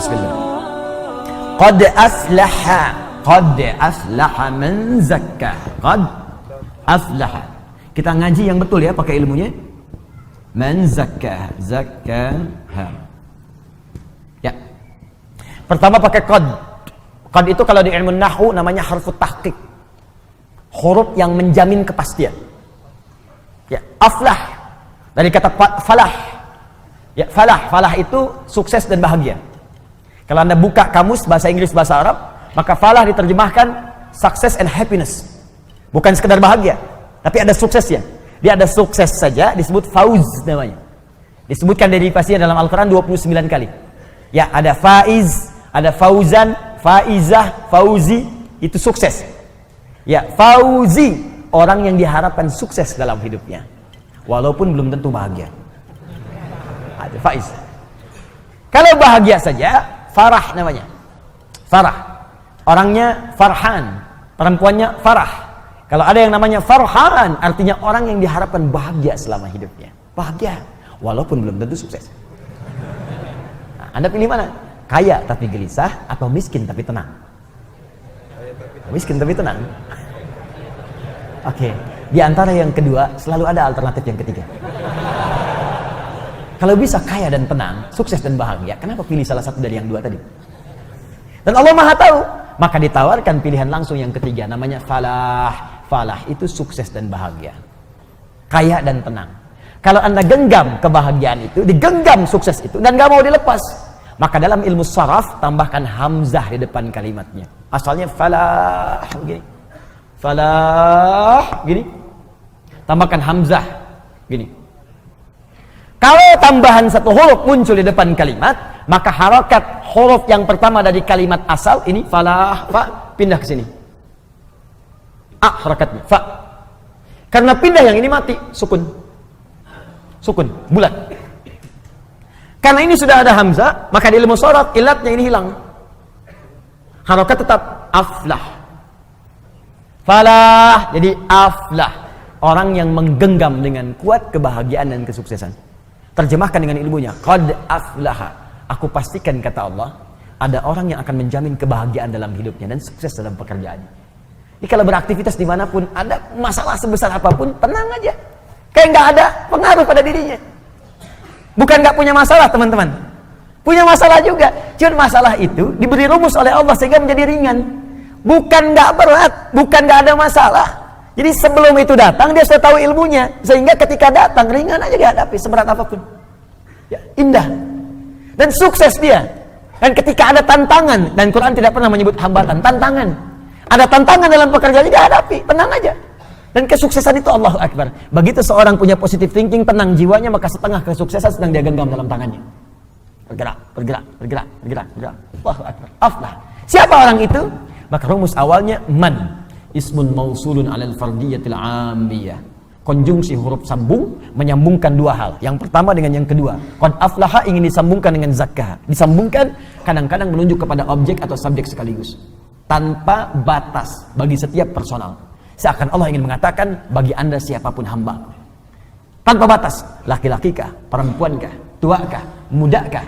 Bismillah. Qad aflaha man zakkaha. Qad aflaha. Kita ngaji yang betul ya, pakai ilmunya. Man zakkaha. Zakkaha. Ya. Pertama pakai qad. Qad itu kalau di ilmu nahwu namanya harfut tahqiq. Huruf yang menjamin kepastian. Ya, aflah dari kata falah. Ya, falah itu sukses dan bahagia. Kalau Anda buka kamus bahasa Inggris bahasa Arab, maka falah diterjemahkan success and happiness. Bukan sekedar bahagia, tapi ada suksesnya. Dia ada sukses saja disebut fauz namanya. Disebutkan derivasinya dalam Al-Qur'an 29 kali. Ya, ada faiz, ada fauzan, faizah, fauzi, itu sukses. Ya, fauzi, orang yang diharapkan sukses dalam hidupnya. Walaupun belum tentu bahagia. Ada faiz. Kalau bahagia saja, farah namanya. Farah. Orangnya farhan, perempuannya farah. Kalau ada yang namanya farhan, artinya orang yang diharapkan bahagia selama hidupnya. Bahagia, walaupun belum tentu sukses. Nah, Anda pilih mana? Kaya tapi gelisah atau miskin tapi tenang? Miskin tapi tenang. Oke, di antara yang kedua selalu ada alternatif yang ketiga. Kalau bisa kaya dan tenang, sukses dan bahagia, kenapa pilih salah satu dari yang dua tadi? Dan Allah Maha tahu, maka ditawarkan pilihan langsung yang ketiga, namanya falah. Falah itu sukses dan bahagia, kaya dan tenang. Kalau Anda genggam kebahagiaan itu, digenggam sukses itu, dan gak mau dilepas, maka dalam ilmu saraf tambahkan hamzah di depan kalimatnya. Asalnya falah begini, falah gini, tambahkan hamzah gini. Kalau tambahan satu huruf muncul di depan kalimat, maka harakat huruf yang pertama dari kalimat asal ini falah, fa, pindah ke sini. A harakatnya, fa. Karena pindah yang ini mati, sukun. Sukun, bulat. Karena ini sudah ada hamzah, maka di ilmu sharaf ilatnya ini hilang. Harakat tetap aflah. Falah, jadi aflah. Orang yang menggenggam dengan kuat kebahagiaan dan kesuksesan. Terjemahkan dengan ilmunya. Qad aflaha. Aku pastikan, kata Allah, ada orang yang akan menjamin kebahagiaan dalam hidupnya dan sukses dalam pekerjaannya. Jadi kalau beraktivitas dimanapun, ada masalah sebesar apapun, tenang aja. Kayak nggak ada pengaruh pada dirinya. Bukan nggak punya masalah, teman-teman. Punya masalah juga. Cuma masalah itu diberi rumus oleh Allah sehingga menjadi ringan. Bukan nggak berat, bukan nggak ada masalah. Jadi sebelum itu datang, dia sudah tahu ilmunya. Sehingga ketika datang, ringan aja dihadapi, seberat apapun. Ya, indah. Dan sukses dia. Dan ketika ada tantangan, dan Quran tidak pernah menyebut hambatan, tantangan. Ada tantangan dalam pekerjaan, dihadapi, tenang aja. Dan kesuksesan itu Allahu Akbar. Begitu seorang punya positive thinking, tenang jiwanya, maka setengah kesuksesan sedang dia genggam dalam tangannya. Bergerak, bergerak, bergerak, bergerak, bergerak. Allahu Akbar. Aflah. Siapa orang itu? Maka rumus awalnya man. Ismun mausulun alal fardiyatil ambiyah. Konjungsi huruf sambung menyambungkan dua hal. Yang pertama dengan yang kedua. Qad aflaha ingin disambungkan dengan zakkah. Disambungkan kadang-kadang menunjuk kepada objek atau subjek sekaligus. Tanpa batas bagi setiap personal. Seakan Allah ingin mengatakan bagi Anda siapapun hamba. Tanpa batas. Laki-lakikah, perempuankah, tuakah, mudakah,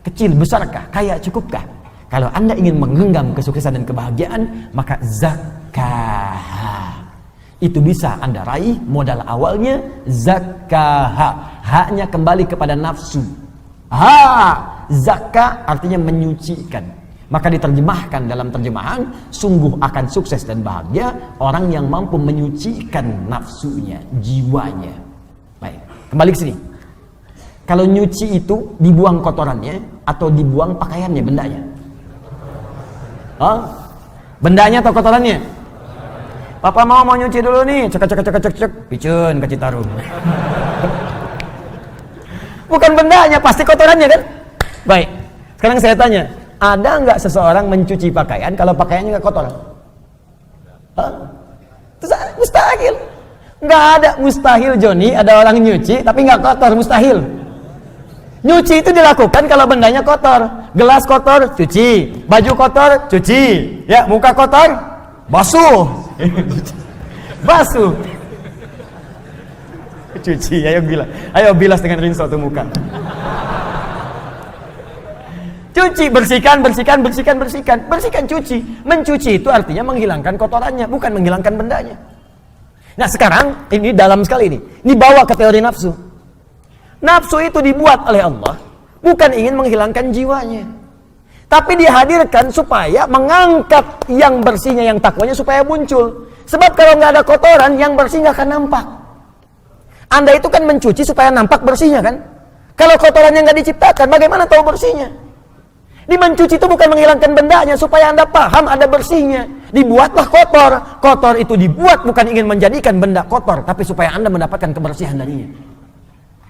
kecil, besarkah, kaya, cukupkah. Kalau Anda ingin menggenggam kesuksesan dan kebahagiaan, maka zakkah. Itu bisa Anda raih, modal awalnya zakkah. Haknya kembali kepada nafsu. Zakkah artinya menyucikan. Maka diterjemahkan dalam terjemahan, sungguh akan sukses dan bahagia orang yang mampu menyucikan nafsunya, jiwanya. Baik, kembali ke sini. Kalau nyuci itu dibuang kotorannya atau dibuang pakaiannya, bendanya? Bendanya atau kotorannya? Papa mau nyuci dulu nih, cek, picun ke Citarum. Bukan bendanya, pasti kotorannya kan? Baik, sekarang saya tanya, ada nggak seseorang mencuci pakaian kalau pakaiannya nggak kotor? Mustahil. Nggak ada, mustahil Joni, ada orang nyuci tapi nggak kotor, mustahil. Nyuci itu dilakukan kalau bendanya kotor. Gelas kotor, cuci. Baju kotor, cuci. Ya, muka kotor, basuh. Basuh. Cuci, ayo bilas dengan rinso tuh muka. Cuci Cuci, bersihkan. Bersihkan, cuci. Mencuci itu artinya menghilangkan kotorannya, bukan menghilangkan bendanya. Nah sekarang, ini dalam sekali ini. Ini bawa ke teori nafsu. Nafsu itu dibuat oleh Allah, bukan ingin menghilangkan jiwanya. Tapi dihadirkan supaya mengangkat yang bersihnya, yang takwanya supaya muncul. Sebab kalau nggak ada kotoran, yang bersih nggak akan nampak. Anda itu kan mencuci supaya nampak bersihnya kan? Kalau kotorannya nggak diciptakan, bagaimana tahu bersihnya? Di mencuci itu bukan menghilangkan bendanya, supaya Anda paham ada bersihnya. Dibuatlah kotor. Kotor itu dibuat bukan ingin menjadikan benda kotor, tapi supaya Anda mendapatkan kebersihan darinya.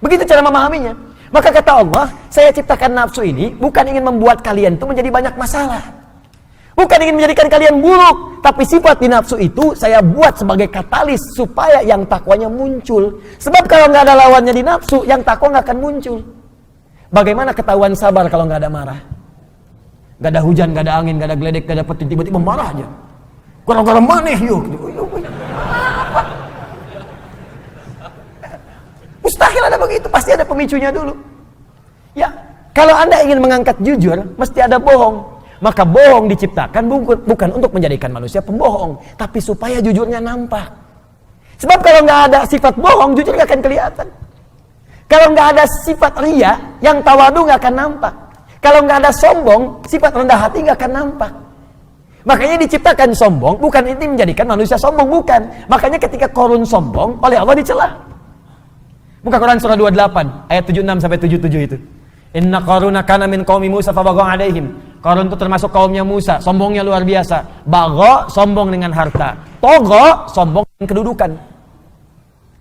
Begitu cara memahaminya. Maka kata Allah, saya ciptakan nafsu ini bukan ingin membuat kalian itu menjadi banyak masalah. Bukan ingin menjadikan kalian buruk, tapi sifat di nafsu itu saya buat sebagai katalis supaya yang takwanya muncul. Sebab kalau nggak ada lawannya di nafsu, yang takwa nggak akan muncul. Bagaimana ketahuan sabar kalau nggak ada marah? Nggak ada hujan, nggak ada angin, nggak ada geledek, nggak ada petir, tiba-tiba marah aja. Gara-gara maneh yuk. Mustahil ada begitu, pasti ada pemicunya dulu. Ya, kalau Anda ingin mengangkat jujur, mesti ada bohong. Maka bohong diciptakan bukan untuk menjadikan manusia pembohong, tapi supaya jujurnya nampak. Sebab kalau nggak ada sifat bohong, jujur nggak akan kelihatan. Kalau nggak ada sifat ria, yang tawadu nggak akan nampak. Kalau nggak ada sombong, sifat rendah hati nggak akan nampak. Makanya diciptakan sombong, bukan ini menjadikan manusia sombong, bukan. Makanya ketika Qarun sombong, oleh Allah dicela. Buka Quran surah 28 ayat 76 sampai 77 itu. Inna Qaruna kana min qaumi Musa fabagha alaihim. Qarun itu termasuk kaumnya Musa, sombongnya luar biasa. Bagha, sombong dengan harta. Togha, sombong dengan kedudukan.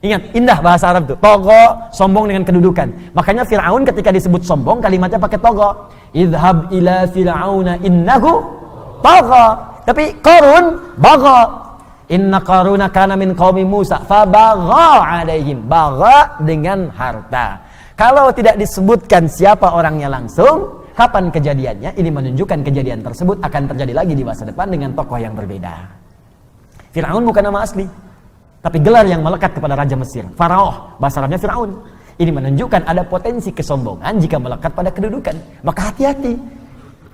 Ingat, indah bahasa Arab itu. Togha, sombong dengan kedudukan. Makanya Fir'aun ketika disebut sombong, kalimatnya pakai togha. Idhab ila fir'auna innahu togha. Tapi Qarun bagha. Inna Qaruna kana min qaumi Musa fabagha alaihim. Bagha dengan harta. Kalau tidak disebutkan siapa orangnya langsung, kapan kejadiannya, ini menunjukkan kejadian tersebut akan terjadi lagi di masa depan dengan tokoh yang berbeda. Fir'aun bukan nama asli, tapi gelar yang melekat kepada Raja Mesir. Faraoh, bahasa Arabnya Fir'aun. Ini menunjukkan ada potensi kesombongan jika melekat pada kedudukan. Maka hati-hati.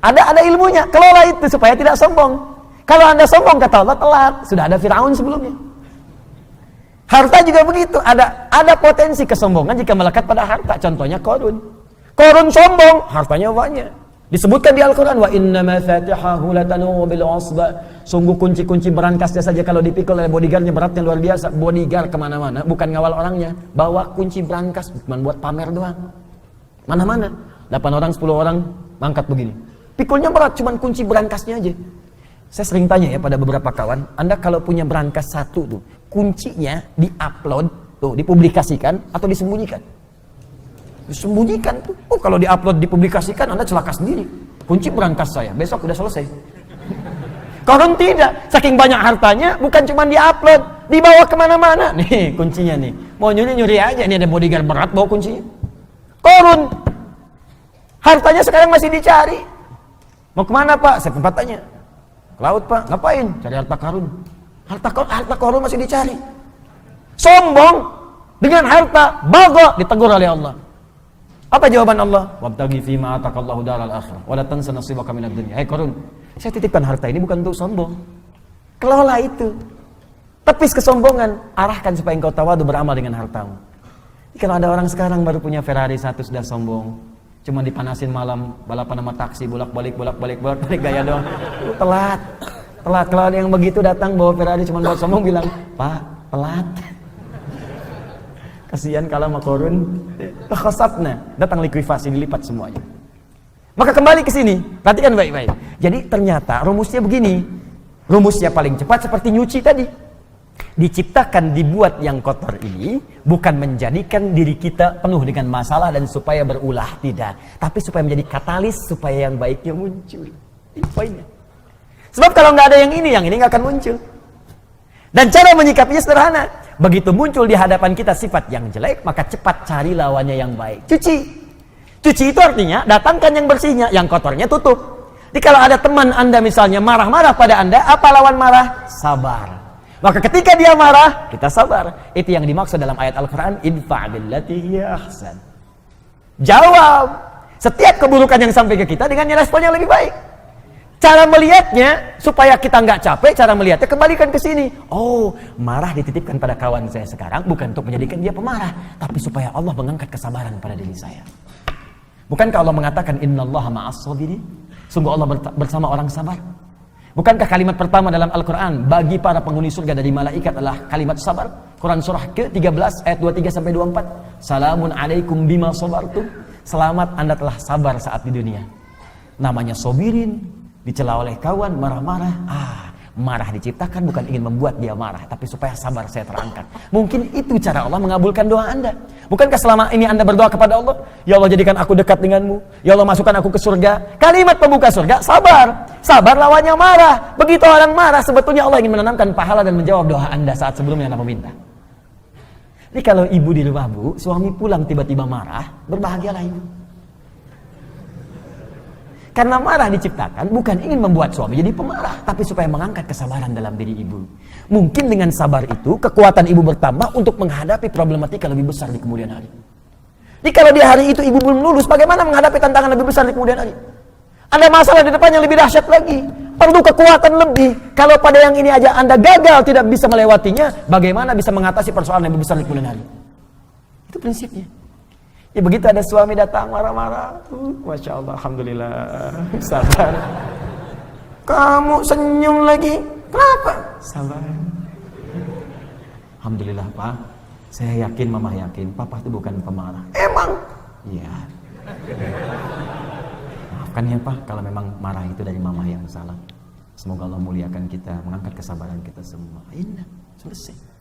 Ada ilmunya, kelola itu supaya tidak sombong. Kalau Anda sombong, kata Allah, telat. Sudah ada Fir'aun sebelumnya. Harta juga begitu. Ada potensi kesombongan jika melekat pada harta. Contohnya Qarun. Qarun sombong, hartanya banyak. Disebutkan di Al-Quran, wa inna mafatihahu latanu bil usba. Sungguh kunci-kunci berangkasnya saja kalau dipikul oleh bodyguardnya, beratnya luar biasa. Bodyguard kemana-mana, bukan ngawal orangnya. Bawa kunci berangkas, bukan buat pamer doang. Mana-mana. 8 orang, 10 orang, mangkat begini. Pikulnya berat, cuman kunci berangkasnya aja. Saya sering tanya ya pada beberapa kawan, Anda kalau punya berangkas satu tuh, kuncinya di-upload, tuh, dipublikasikan atau disembunyikan? Disembunyikan tuh. Oh, kalau di-upload, dipublikasikan, Anda celaka sendiri. Kunci berangkas saya, besok udah selesai. Qarun tidak, saking banyak hartanya, bukan cuma di-upload, dibawa kemana-mana. Nih kuncinya nih, mau nyuri aja, ini ada bodyguard berat bawa kuncinya. Qarun, hartanya sekarang masih dicari. Mau kemana Pak? Saya tempat tanya. Laut Pak, ngapain? Cari harta Qarun. Harta Qarun masih dicari. Sombong dengan harta, bagha, ditegur oleh Allah. Apa jawaban Allah? Wabtaghi fima ataqallahu daral akhirah wa la tansa nasibaka minad dunya. Hai Qarun, saya titipkan harta ini bukan untuk sombong. Kelola itu. Tepis kesombongan, arahkan supaya engkau tawadu beramal dengan hartamu. Kalau ada orang sekarang baru punya Ferrari 1 sudah sombong. Cuma dipanasin malam, balapan sama taksi, bolak-balik gaya doang. Telat. Kalau ada yang begitu datang bawa Ferrari cuma buat sombong, bilang, Pak, telat. Kasihan kalau sama Qarun. Takhasafna, datang likuifasi, dilipat semuanya. Maka kembali ke sini, perhatikan baik-baik. Jadi ternyata rumusnya begini. Rumusnya paling cepat seperti nyuci tadi. Diciptakan, dibuat yang kotor ini bukan menjadikan diri kita penuh dengan masalah dan supaya berulah, tidak, tapi supaya menjadi katalis supaya yang baiknya muncul. Ini poinnya. Sebab kalau nggak ada yang ini nggak akan muncul. Dan cara menyikapinya sederhana. Begitu muncul di hadapan kita sifat yang jelek, maka cepat cari lawannya yang baik. Cuci itu artinya datangkan yang bersihnya, yang kotornya tutup. Jadi kalau ada teman Anda misalnya marah-marah pada Anda, apa lawan marah? Sabar. Maka ketika dia marah, kita sabar. Itu yang dimaksud dalam ayat Al-Quran, idfa' billati hiya ahsan. Jawab. setiap keburukan yang sampai ke kita dengan respon yang lebih baik. Cara melihatnya supaya kita nggak capek, cara melihatnya kembalikan ke sini. Oh, marah dititipkan pada kawan saya sekarang bukan untuk menjadikan dia pemarah, tapi supaya Allah mengangkat kesabaran pada diri saya. Bukankah Allah mengatakan innallaha ma'as sabirin? Sungguh Allah bersama orang sabar. Bukankah kalimat pertama dalam Al-Quran bagi para penghuni surga dari malaikat adalah kalimat sabar? Quran surah ke-13 ayat 23 sampai 24. Salamun alaikum bima sabartum. Selamat Anda telah sabar saat di dunia. Namanya sobirin. Dicela oleh kawan, marah-marah. Marah diciptakan bukan ingin membuat dia marah, tapi supaya sabar saya terangkat. Mungkin itu cara Allah mengabulkan doa Anda. Bukankah selama ini Anda berdoa kepada Allah, ya Allah jadikan aku dekat denganmu, ya Allah masukkan aku ke surga. Kalimat pembuka surga, sabar. Sabar lawannya marah. Begitu orang marah, sebetulnya Allah ingin menanamkan pahala dan menjawab doa Anda saat sebelumnya Anda meminta. Jadi kalau ibu di rumah bu, suami pulang tiba-tiba marah, berbahagialah ibu. Karena marah diciptakan bukan ingin membuat suami jadi pemarah, tapi supaya mengangkat kesabaran dalam diri ibu. Mungkin dengan sabar itu, kekuatan ibu bertambah untuk menghadapi problematika lebih besar di kemudian hari. Jadi kalau di hari itu ibu belum lulus, bagaimana menghadapi tantangan lebih besar di kemudian hari? Ada masalah di depan yang lebih dahsyat lagi. Perlu kekuatan lebih. Kalau pada yang ini aja Anda gagal tidak bisa melewatinya, bagaimana bisa mengatasi persoalan yang lebih besar di kemudian hari? Itu prinsipnya. Ya begitu ada suami datang marah-marah, Masya Allah, Alhamdulillah, sabar. Kamu senyum lagi, kenapa? Sabar. Alhamdulillah Pak, saya yakin, Mama yakin, Papa itu bukan pemarah. Emang? Iya. Maafkan ya Pak, kalau memang marah itu dari Mama yang salah. Semoga Allah muliakan kita, mengangkat kesabaran kita semua. Indah, selesai.